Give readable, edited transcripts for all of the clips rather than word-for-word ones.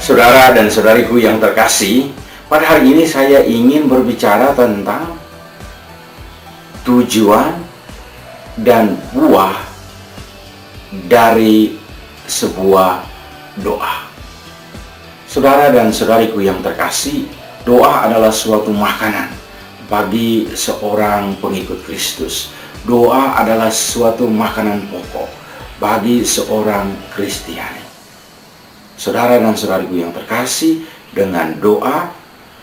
Saudara dan saudariku yang terkasih, pada hari ini saya ingin berbicara tentang tujuan dan buah dari sebuah doa. Saudara dan saudariku yang terkasih, doa adalah suatu makanan bagi seorang pengikut Kristus. Doa adalah suatu makanan pokok bagi seorang Kristiani. Saudara dan saudariku yang terkasih, dengan doa,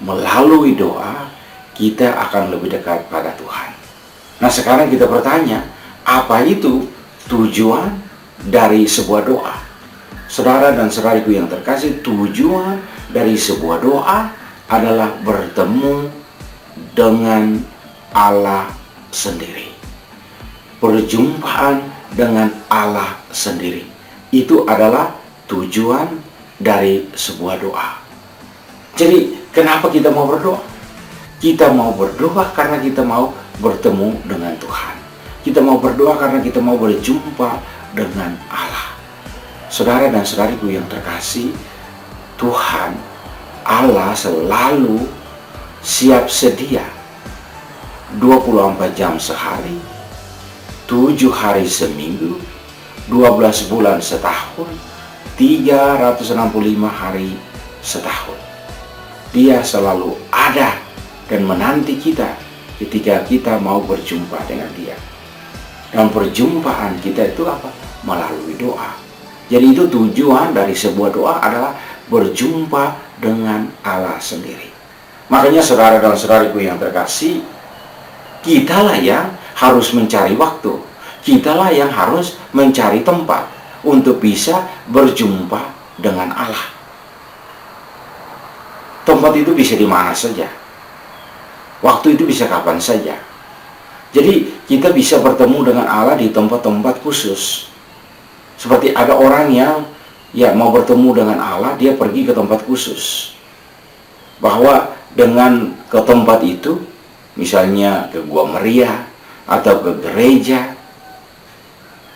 melalui doa, kita akan lebih dekat pada Tuhan. Nah, sekarang kita bertanya, apa itu tujuan dari sebuah doa? Saudara dan saudariku yang terkasih, tujuan dari sebuah doa adalah bertemu dengan Allah sendiri. Perjumpaan dengan Allah sendiri. Itu adalah tujuan dari sebuah doa. Jadi, kenapa kita mau berdoa? Kita mau berdoa karena kita mau bertemu dengan Tuhan. Kita mau berdoa karena kita mau berjumpa dengan Allah. Saudara dan saudariku yang terkasih, Tuhan Allah selalu siap sedia 24 jam sehari, 7 hari seminggu, 12 bulan setahun, 365 hari setahun. Dia selalu ada dan menanti kita ketika kita mau berjumpa dengan Dia. Dan perjumpaan kita itu apa? Melalui doa. Jadi itu tujuan dari sebuah doa adalah berjumpa dengan Allah sendiri. Makanya saudara dan saudariku yang terkasih, kitalah yang harus mencari waktu. Kitalah yang harus mencari tempat untuk bisa berjumpa dengan Allah. Tempat itu bisa di mana saja. Waktu itu bisa kapan saja. Jadi kita bisa bertemu dengan Allah di tempat-tempat khusus. Seperti ada orang yang mau bertemu dengan Allah, dia pergi ke tempat khusus. Bahwa dengan ke tempat itu, misalnya ke Gua Meriah, atau ke gereja,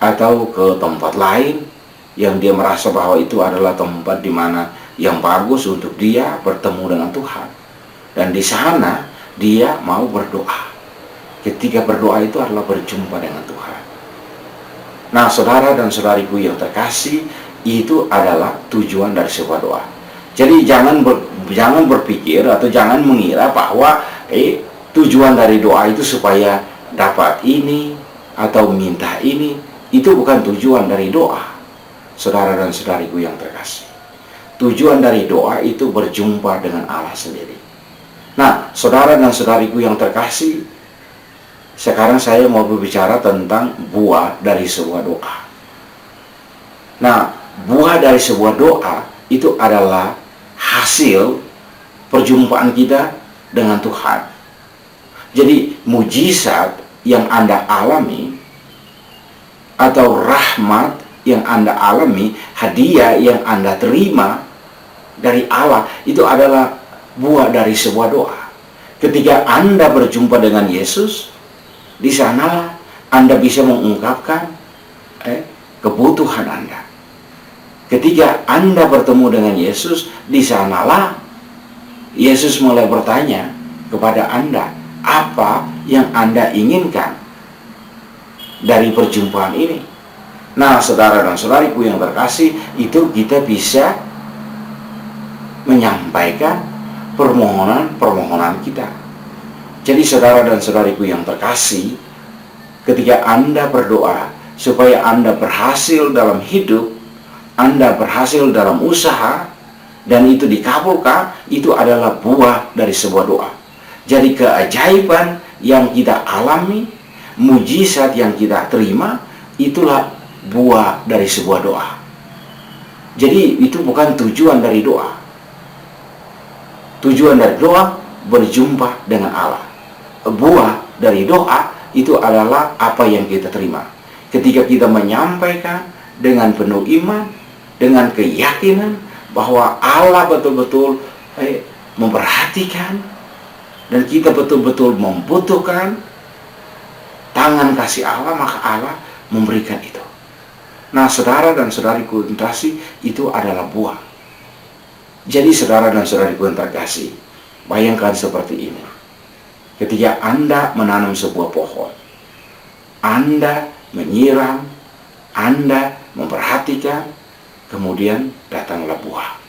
atau ke tempat lain, yang dia merasa bahwa itu adalah tempat di mana yang bagus untuk dia bertemu dengan Tuhan. Dan di sana dia mau berdoa. Ketika berdoa itu adalah berjumpa dengan Tuhan. Nah, saudara dan saudariku yang terkasih, itu adalah tujuan dari sebuah doa. Jadi jangan berpikir atau jangan mengira bahwa tujuan dari doa itu supaya dapat ini atau minta ini. Itu bukan tujuan dari doa, saudara dan saudariku yang terkasih. Tujuan dari doa itu berjumpa dengan Allah sendiri. Nah, saudara dan saudariku yang terkasih, sekarang saya mau berbicara tentang buah dari sebuah doa. Nah, buah dari sebuah doa itu adalah hasil perjumpaan kita dengan Tuhan. Jadi, mujizat yang Anda alami, atau rahmat yang Anda alami, hadiah yang Anda terima dari Allah, itu adalah buah dari sebuah doa. Ketika Anda berjumpa dengan Yesus, di sanalah Anda bisa mengungkapkan kebutuhan Anda. Ketika Anda bertemu dengan Yesus, di sanalah Yesus mulai bertanya kepada Anda, apa yang Anda inginkan dari perjumpaan ini. Nah, saudara dan saudariku yang terkasih, itu kita bisa menyampaikan permohonan-permohonan kita. Jadi saudara dan saudariku yang terkasih, ketika Anda berdoa supaya Anda berhasil dalam hidup, Anda berhasil dalam usaha, dan itu dikabulkan, itu adalah buah dari sebuah doa. Jadi keajaiban yang kita alami, mujizat yang kita terima, itulah buah dari sebuah doa. Jadi itu bukan tujuan dari doa. Tujuan dari doa berjumpa dengan Allah. Buah dari doa itu adalah apa yang kita terima. Ketika kita menyampaikan dengan penuh iman, dengan keyakinan bahwa Allah betul-betul memperhatikan, dan kita betul-betul membutuhkan tangan kasih Allah, maka Allah memberikan itu. Nah, saudara dan saudariku yang terkasih, itu adalah buah. Jadi saudara dan saudariku yang terkasih, bayangkan seperti ini. Ketika Anda menanam sebuah pohon, Anda menyiram, Anda memperhatikan, kemudian datanglah buah.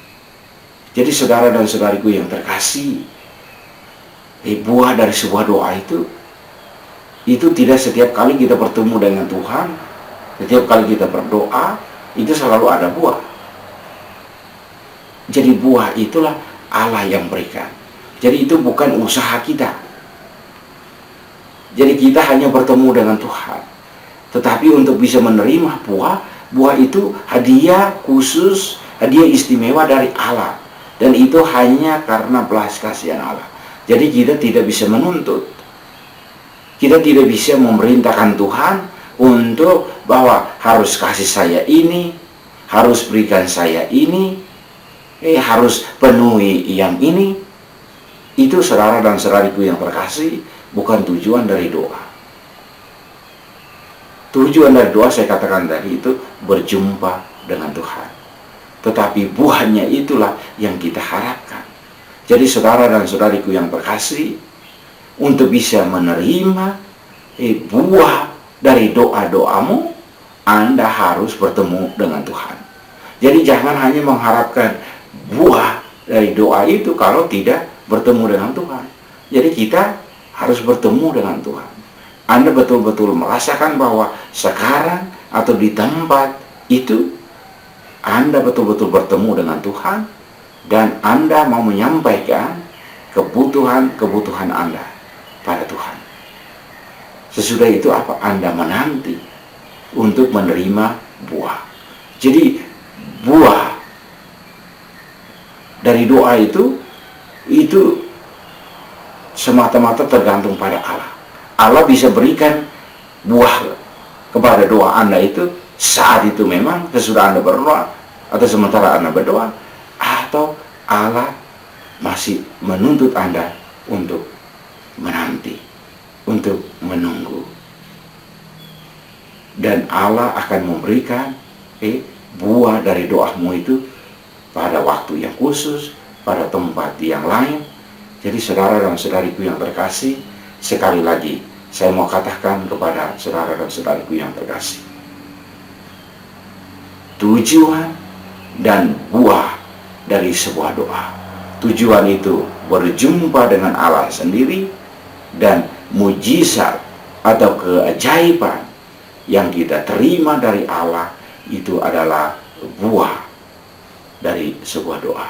Jadi saudara dan saudariku yang terkasih, buah dari sebuah doa itu tidak setiap kali kita bertemu dengan Tuhan, setiap kali kita berdoa, itu selalu ada buah. Jadi buah itulah Allah yang berikan. Jadi itu bukan usaha kita. Jadi kita hanya bertemu dengan Tuhan. Tetapi untuk bisa menerima buah itu hadiah khusus, hadiah istimewa dari Allah. Dan itu hanya karena belas kasihan Allah. Jadi kita tidak bisa menuntut. Kita tidak bisa memerintahkan Tuhan untuk bahwa harus kasih saya ini, harus berikan saya ini, harus penuhi yang ini. Itu saudara dan saudariku yang terkasih, bukan tujuan dari doa. Tujuan dari doa saya katakan tadi itu berjumpa dengan Tuhan. Tetapi buahnya itulah yang kita harapkan. Jadi saudara dan saudariku yang terkasih, untuk bisa menerima buah dari doa-doamu, Anda harus bertemu dengan Tuhan. Jadi jangan hanya mengharapkan buah dari doa itu kalau tidak bertemu dengan Tuhan. Jadi kita harus bertemu dengan Tuhan. Anda betul-betul merasakan bahwa sekarang atau di tempat itu Anda betul-betul bertemu dengan Tuhan dan Anda mau menyampaikan kebutuhan-kebutuhan Anda pada Tuhan. Sesudah itu apa? Anda menanti untuk menerima buah. Jadi buah dari doa itu semata-mata tergantung pada Allah. Allah bisa berikan buah kepada doa Anda itu saat itu memang sesudah Anda berdoa atau sementara Anda berdoa, atau Allah masih menuntut Anda untuk menanti, untuk menunggu. Dan Allah akan memberikan buah dari doamu itu pada waktu yang khusus, pada tempat yang lain. Jadi saudara dan saudariku yang terkasih, sekali lagi saya mau katakan kepada saudara dan saudariku yang terkasih, tujuan dan buah dari sebuah doa, tujuan itu berjumpa dengan Allah sendiri, dan mujizat atau keajaiban yang kita terima dari Allah itu adalah buah dari sebuah doa.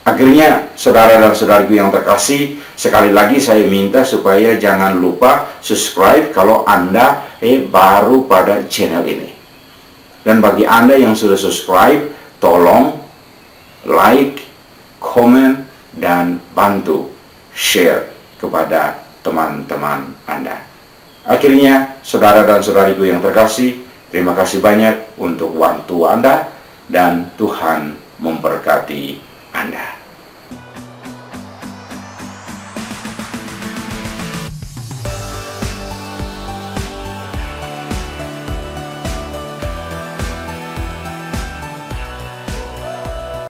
Akhirnya saudara dan saudariku yang terkasih, sekali lagi saya minta supaya jangan lupa subscribe kalau Anda baru pada channel ini. Dan bagi Anda yang sudah subscribe, tolong like, komen, dan bantu share kepada teman-teman Anda. Akhirnya saudara dan saudariku yang terkasih, terima kasih banyak untuk waktu Anda dan Tuhan memberkati